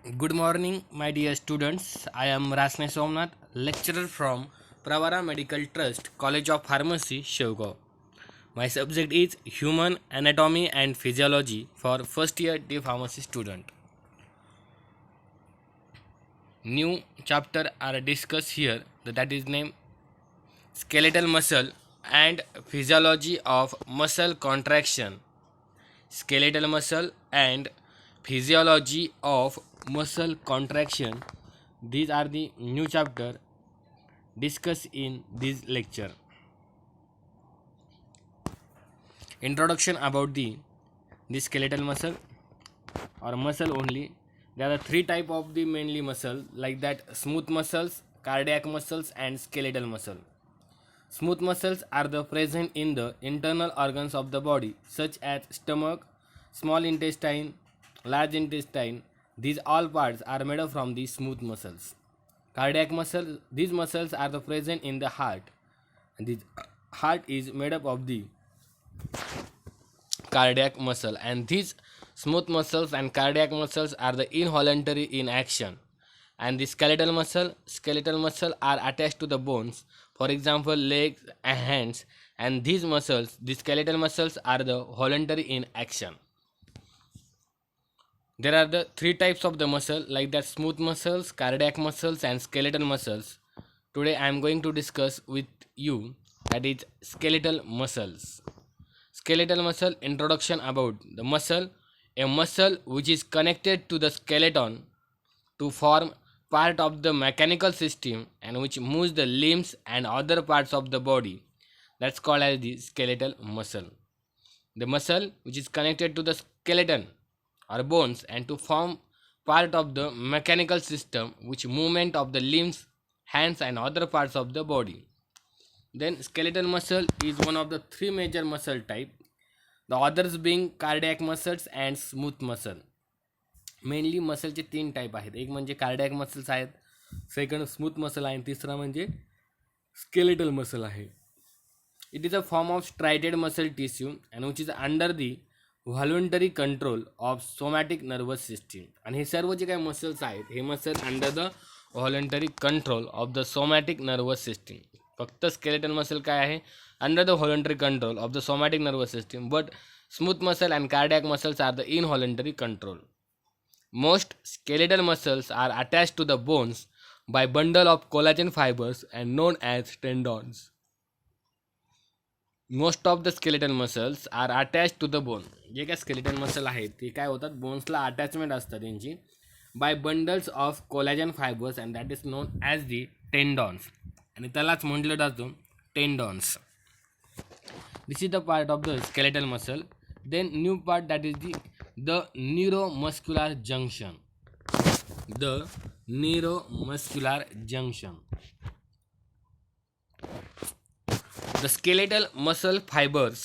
Good morning, my dear students. I am Rasne Somnath, lecturer from Pravara Medical Trust, College of Pharmacy, Shivgaon. My subject is Human Anatomy and Physiology for first year D Pharmacy student. New chapter are discussed here that is named Skeletal Muscle and Physiology of Muscle Contraction. Skeletal muscle and physiology of muscle contraction. These are the new chapter discussed in this lecture. Introduction about the skeletal muscle or muscle only. There are three type of the mainly muscle like that: smooth muscles, cardiac muscles, and skeletal muscle. Smooth muscles are the present in the internal organs of the body, such as stomach, small intestine, large intestine. These all parts are made up from the smooth muscles. Cardiac muscle, these muscles are the present in the heart. And the heart is made up of the cardiac muscle, and these smooth muscles and cardiac muscles are the involuntary in action, and the skeletal muscle are attached to the bones, for example legs and hands, and these muscles, the skeletal muscles, are the voluntary in action. There are the three types of the muscle like that: smooth muscles, cardiac muscles, and skeletal muscles. Today I am going to discuss with you that is skeletal muscles. Skeletal muscle introduction about the muscle: a muscle which is connected to the skeleton to form part of the mechanical system and which moves the limbs and other parts of the body. That's called as the skeletal muscle. The muscle which is connected to the skeleton or bones and to form part of the mechanical system which movement of the limbs, hands, and other parts of the body. Then skeletal muscle is one of the three major muscle type, the others being cardiac muscles and smooth muscle. Mainly मसलचे तीन type आहेत, एक म्हणजे cardiac muscles आहेत, second smooth muscle आहे, तिसरा म्हणजे skeletal muscle आहे. It is a form of striated muscle tissue and which is under the voluntary control of somatic nervous system. आणि हे सर्व जे काही मसल्स आहेत हे muscle under the voluntary control of the somatic nervous system. फक्त skeletal muscle काय आहे, under the voluntary control of the somatic nervous system, but smooth muscle and cardiac muscles are the involuntary control. Most skeletal muscles are attached to the bones by bundle of collagen fibers and known as tendons. Most of the skeletal muscles are attached to the bone. जे काय skeletal muscle आहेत ते काय होतात, बोन्सला attachment असतात त्यांची by bundles of collagen fibres and that is known as the tendons. आणि त्यालाच म्हटलं जातं टेंडॉन्स. This is the part of the skeletal muscle. Then new part, that is the neuromuscular junction. The neuromuscular junction. The skeletal muscle fibers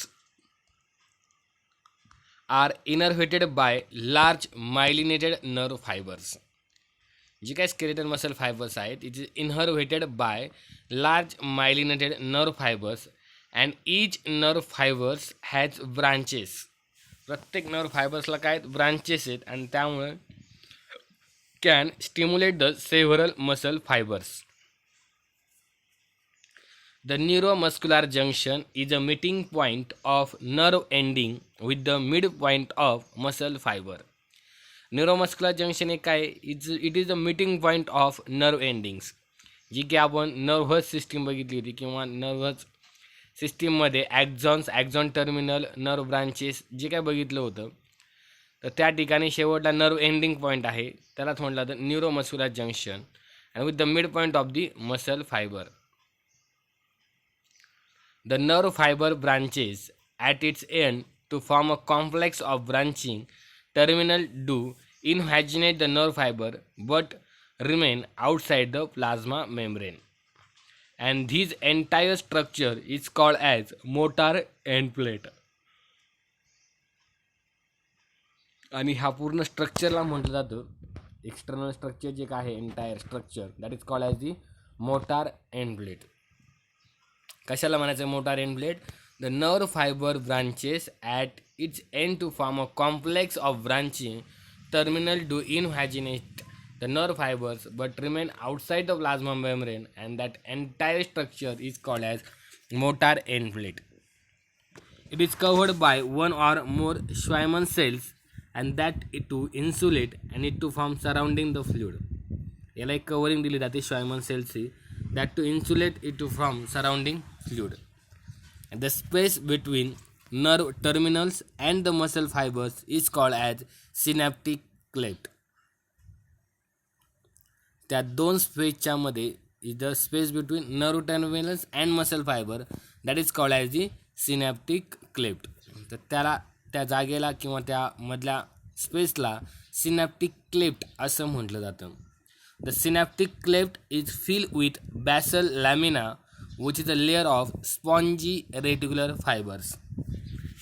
are innervated by large myelinated nerve fibers. जे काय skeletal muscle fibers आहेत, it is innervated by large myelinated nerve fibers and each nerve fibers has branches. प्रत्येक nerve फायबर्सला काय branches आहेत आणि त्यामुळे can stimulate the several muscle fibres. The neuromuscular junction is a meeting point of nerve ending with the mid point of muscle fibre. Neuromuscular junction हे काय, it is the meeting point of nerve endings. जी की आपण nervous system बघितली होती किंवा nervous सिस्टीममध्ये axon terminal nerve branches जे काय बघितलं होतं, तर त्या ठिकाणी शेवटला नर्व एंडिंग पॉईंट आहे, त्यालाच म्हटलं जातं neuromuscular junction and with the mid point of the muscle fibre. The nerve fibre branches at its end to form a complex of branching terminal do invaginate the nerve fibre but remain outside the plasma membrane. And this entire structure is called as motor end plate. आणि हा पूर्ण स्ट्रक्चरला म्हटलं जातं, external structure जे काय आहे entire structure, that is called as the motor end plate. कशाला म्हणायचं motor end plate? The nerve fibre branches at its end to form a complex of branching terminal do invaginate the nerve fibers but remain outside the plasma membrane, and that entire structure is called as motor end plate. It is covered by one or more Schwann cells, and that it to insulate and it to form surrounding the fluid. याला एक covering दिली जाते Schwann cells that to insulate it to from surrounding fluid. And the space between nerve terminals and the muscle fibers is called as synaptic cleft. त्या दोन स्पेसच्या मध्ये is the space between nerve terminals and muscle fiber that is called as the synaptic cleft. तर त्याला त्या जागेला किंवा त्या मधल्या स्पेसला सिनॅप्टिक क्लेफ्ट असं म्हटलं जातं. The synaptic cleft is filled with basal lamina, which is a layer of spongy reticular fibers.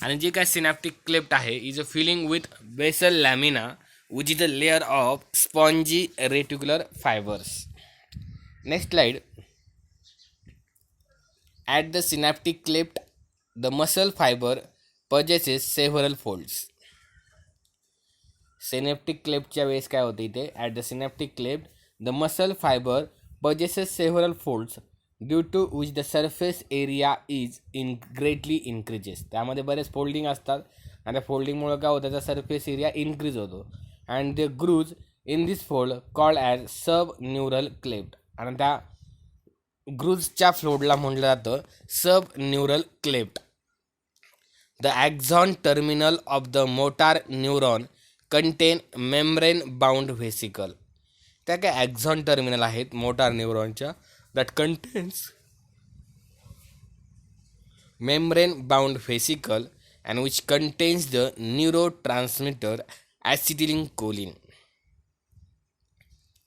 आणि जे काय सिनॅप्टिक क्लेफ्ट आहे is a filling with basal lamina which is a layer of spongy reticular fibers. Next slide. At the synaptic cleft, the muscle fiber possesses several folds. Synaptic cleft च्या वेळेस काय होते इथे at the synaptic cleft the muscle fiber possesses several folds due to which the surface area is greatly increases. त्यामध्ये बरेच folding असतात आणि त्या फोल्डिंगमुळे काय होतं त्याचा सरफेस एरिया इन्क्रीज होतो. And the grooves in this fold called as subneural cleft. आणि त्या ग्रूव्हच्या फ्लोडला म्हटलं जातं सबन्यूरल cleft. The axon terminal of the motor neuron contain membrane bound vesicle. त्या काय ॲक्झॉन टर्मिनल आहेत motor न्यूरॉनच्या that contains membrane bound vesicle and which contains the neurotransmitter ॲसिटिलिनकोलिन.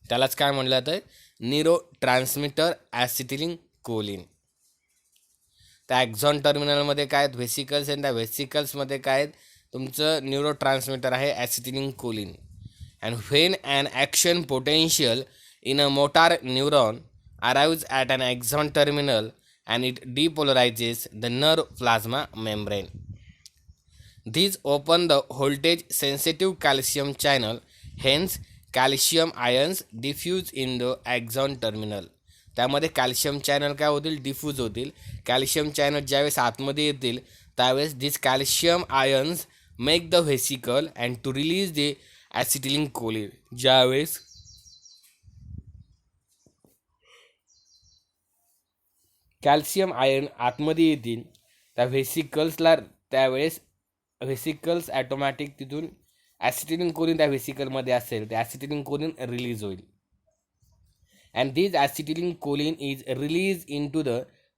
त्यालाच काय म्हटलं जातं न्यूरो ट्रान्समिटर ॲसिटिलिनकोलिन. त्या ॲक्झॉन टर्मिनलमध्ये काय आहेत व्हेसिकल्स आहेत. त्या व्हेसिकल्समध्ये काय आहेत तुमचं न्यूरो ट्रान्समिटर आहे acetylcholine. And when an action potential in a motor neuron arrives at an axon terminal and it depolarises the nerve plasma membrane. These open the voltage sensitive calcium channel, hence calcium ions diffuse in the axon terminal. त्यामध्ये calcium channel काय होतील diffuse होतील. Calcium channel ज्यावेळेस आतमध्ये येतील त्यावेळेस this calcium ions make the vesicle and to release the acetylcholine. ज्यावेळेस calcium ion आतमध्ये येतील त्या व्हेसिकल्सला त्यावेळेस व्हेसिकल्स ॲटोमॅटिक तिथून ॲसिटिलिनकोलिन त्या व्हेसिकलमध्ये असेल त्या ॲसिटिलिनकोलिन रिलीज होईल. And this acetylcholine is release into the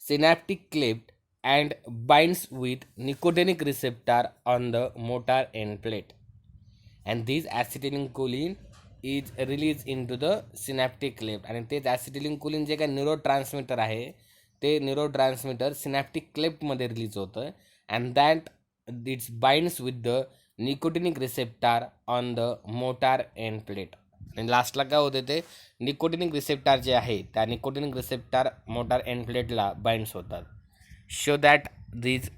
synaptic cleft and binds with nicotinic receptor on the motor end plate. And this acetylcholine is release into the synaptic cleft. आणि तेच acetylcholine जे काय neurotransmitter आहे ते neurotransmitter synaptic क्लेफ्टमध्ये release होतं. And that it binds with the nicotinic receptor on the motor end plate. आणि लास्टला काय होते ते निकोटिनिक रिसेप्टर जे आहे त्या निकोटिनिक रिसेप्टर मोटार एंड प्लेटला बाइंड्स होतात. So that these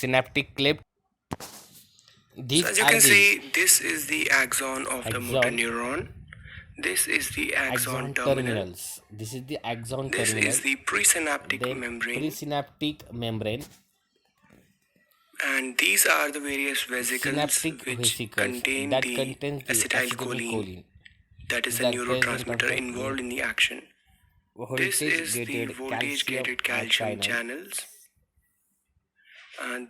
synaptic cleft. These So as you can see, this is the axon of the motor neuron. This is the axon terminal. This is the axon This terminal. is the presynaptic Then membrane. presynaptic membrane. And these are the various vesicles Synaptic which vesicles contain that the contains the acetylcholine. That is the that neurotransmitter present involved in the action. This is the voltage-gated calcium channels. And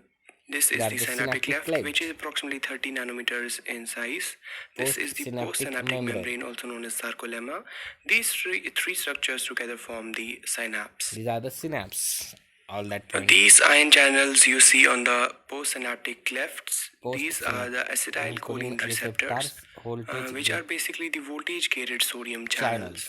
this is the synaptic cleft, which is approximately 30 nanometers in size. This is the postsynaptic membrane, also known as sarcolemma. These three structures together form the synapse. These are the synapse. All that point. These ion channels you see on the postsynaptic clefts, these are the acetylcholine receptors, which are basically the voltage-gated sodium channels.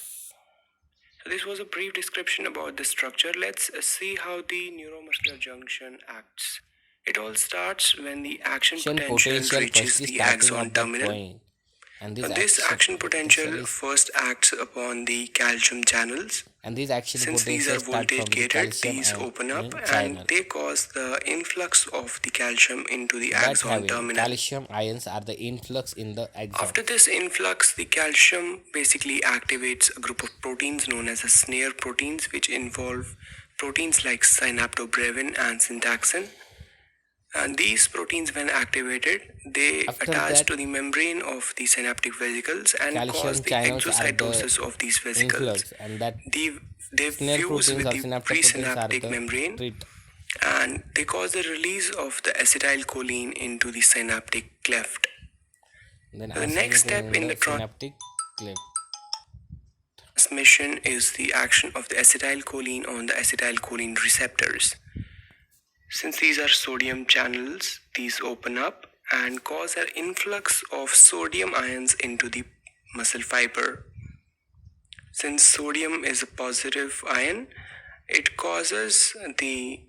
So this was a brief description about the structure. Let's see how the neuromuscular junction acts. It all starts when the action potential reaches the axon terminal. And this action potential first acts upon the calcium channels. And these action Since these are voltage gated, these open up and they cause the influx of the calcium into the axon terminal. Calcium ions are the influx in the axon. After this influx, the calcium basically activates a group of proteins known as the snare proteins, which involve proteins like synaptobrevin and syntaxin. And these proteins, when activated, they attach to the membrane of the synaptic vesicles and cause the exocytosis of these vesicles. And that they fuse with the presynaptic membrane and they cause the release of the acetylcholine into the synaptic cleft. The next step in the synaptic cleft transmission is the action of the acetylcholine on the acetylcholine receptors. Since these are sodium channels, these open up and cause an influx of sodium ions into the muscle fiber. Since sodium is a positive ion, it causes the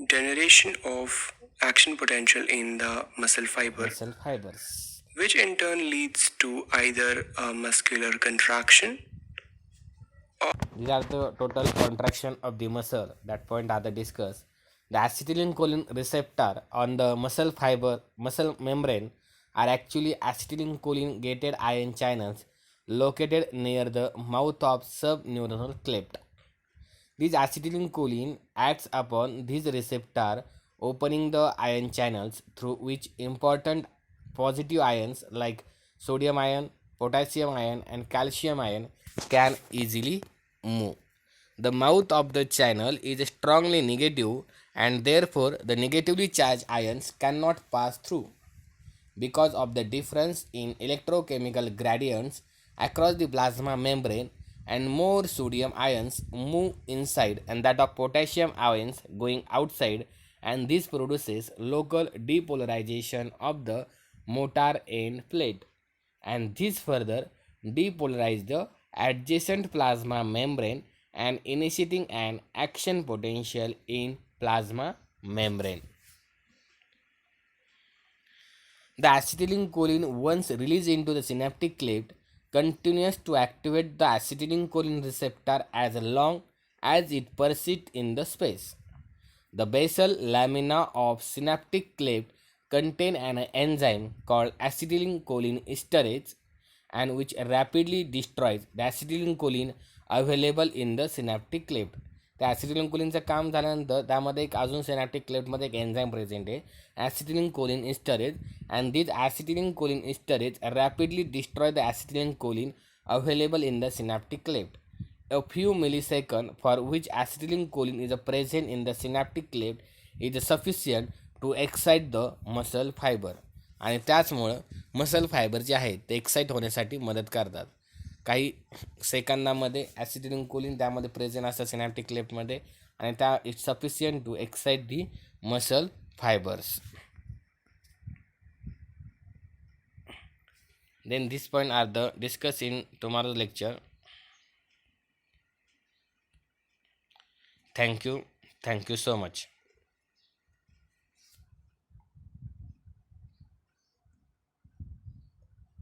generation of action potential in the muscle fibers, which in turn leads to either a muscular contraction. These are the total contraction of the muscle. That point are the discussed. The acetylcholine receptor on the muscle membrane are actually acetylcholine gated ion channels located near the mouth of subneuronal cleft. This acetylcholine acts upon this receptor, opening the ion channels through which important positive ions like sodium ion, potassium ion, and calcium ion can easily move. The mouth of the channel is strongly negative and therefore the negatively charged ions cannot pass through. Because of the difference in electrochemical gradients across the plasma membrane, and more sodium ions move inside and that of potassium ions going outside, and this produces local depolarization of the motor end plate, and this further depolarizes the adjacent plasma membrane and initiating an action potential in plasma membrane. The acetylcholine, once released into the synaptic cleft, continues to activate the acetylcholine receptor as long as it persists in the space. The basal lamina of synaptic cleft contain an enzyme called acetylcholine esterase and which rapidly destroys the acetylcholine available in the synaptic cleft. त्या ॲसिटिलिनकोलिनचं काम झाल्यानंतर त्यामध्ये एक अजून synaptic क्लेफ्टमध्ये एक enzyme present आहे acetylcholine esterase and this acetylcholine esterase rapidly destroy the acetylcholine available in the synaptic cleft. A few milliseconds for which acetylcholine is present in the synaptic cleft is sufficient to excite the muscle fiber. आणि त्याचमुळं muscle fibre जे आहेत ते excite होण्यासाठी मदत करतात. काही सेकंदामध्ये ॲसिटिलिनकोलिन त्यामध्ये present असतं synaptic क्लेफ्टमध्ये आणि त्या it's sufficient to excite the muscle fibres. Then this point are the discussed in tomorrow's lecture. Thank you so much.